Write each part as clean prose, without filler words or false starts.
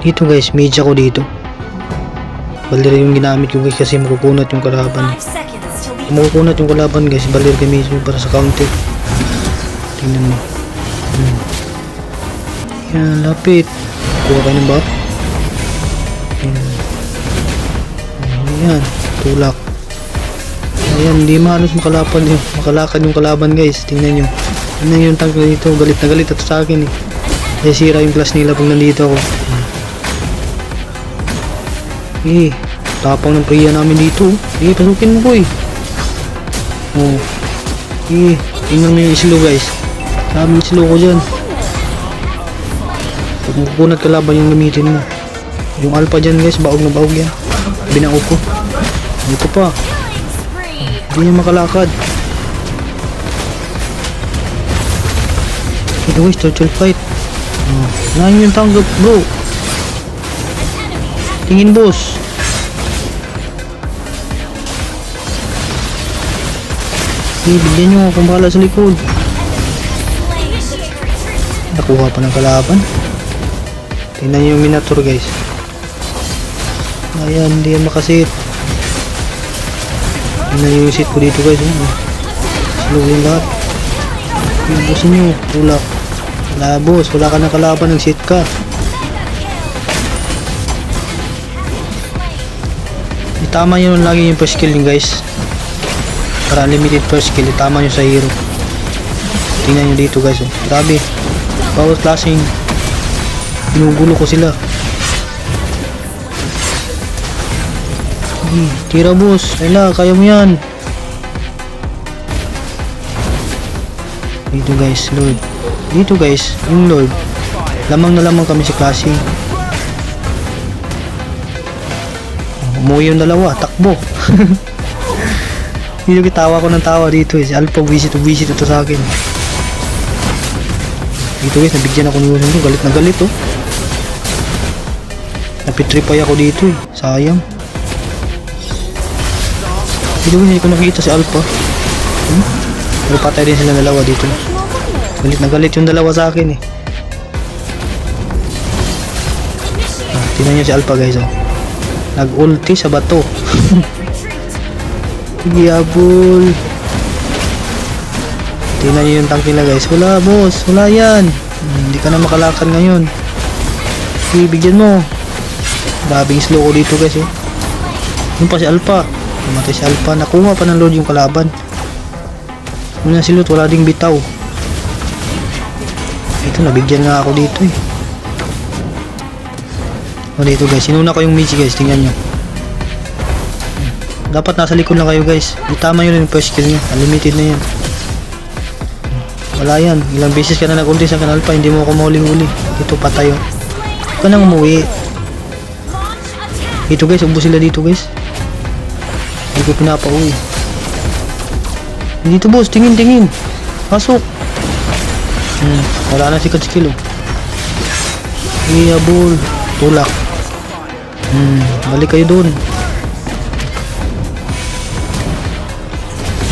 Dito guys, mage ako dito. Balir yung ginamit ko guys kasi makukunat yung kalaban. 5 seconds till the Kung makukunat yung kalaban guys, balir gamitin mo para sa counter. Tingnan mo. Yan, lapit. Kuha kayo ng buff. Ayan, tulak. Ayan, hindi mahalos makalakad yung kalaban guys. Tingnan nyo. Tingnan yung tank dito. Galit na galit ito sa akin eh. Ay sira yung class nila pag nandito ako. Tapang ng priya namin dito. Pasukin mo ko eh. Tingnan mo yung slow guys. Sabi yung slow ko dyan. Pag makukunat kalaban yung gamitin mo. Yung alpha dyan guys, baog na baog yan. Binao ko. Ito pa. Hindi niya makalakad. Ito guys, turtle fight. Nahin yung tanggap bro. Tingin boss. Bigyan nyo akong bahala sa likod. Nakuha pa ng kalaban. Tingnan nyo yung miniature guys. Ayan, hindi yan makasit. Tingnan nyo yung sit ko dito guys. Slow yung lahat. Bossin nyo. Tulak. Wala boss. Wala ka ng kalaban. Nag-sit ka. Itama nyo lagi yung first skill nyo guys. Para unlimited first skill. Itama nyo sa hero. Tingnan nyo dito guys. Grabe. Bawat klaseng ginugulo ko sila. Tira boss. Kaya mo yan. Dito guys, Lord. Dito guys, yung Lord. Lamang na lamang kami sa klase. Umuwi yung dalawa, takbo. Dito kitawa ko ng tawa dito eh. Si Alpha visit ito sa akin. Dito guys, nabigyan ako ni Uson ko. Galit na galit oh. Napitripay ako dito eh. Sayang. Dito guys, hindi ko nakikita si Alpha. Pero patay din sila dalawa dito. Galit na galit yung dalawa sa akin eh. Tingnan nyo si Alpha guys oh. Nag-ulti sa bato. Giyabol. Tingnan nyo yung tank nila guys. Wala boss, wala yan. Hindi ka na makalakad ngayon. Bigyan mo. Babing slow ko dito guys oh. Yung pa si Alpha. Namatay si Alpha. Nakuha pa ng load yung kalaban. Muna si Lot, wala ding bitaw. Ito, nabigyan nga ako dito eh. O dito guys, sinuna ko yung mage guys. Tingnan nyo. Dapat nasa likod lang kayo guys. Itama nyo rin yung first skill nyo. Unlimited na yan. Wala yan. Ilang beses ka na nag-ulti sa Alpha. Hindi mo ako mahuling-uli. Ito patay oh. Huwag ka nang umuwi. Ito guys, ubos sila dito guys. Hindi ko pinapauwi. Dito boss, tingin. Pasok. Wala na si skill oh. Iyabol. Tulak. Balik kayo dun.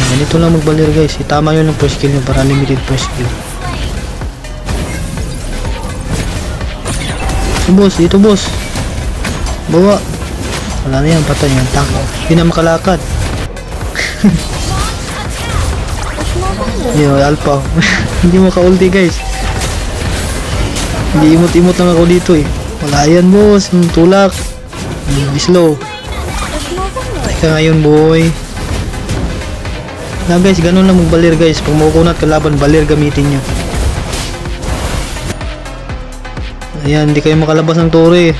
Ganito lang magbalir guys. Itama yun ng first skill nyo para limited first skill. Dito boss. Bawa. Wala na yan, patay yan. Tank. Hindi na makalakad. Yo, Alpha. Hindi mo ka-ulti guys. Hindi imot-imot lang ako dito eh. Wala yan boss. Tulak. Slow. Teka ngayon boy. Na guys, ganun lang magbalir guys. Pag makukunat kalaban, balir gamitin nyo. Ayan, hindi kayo makalabas ng tore.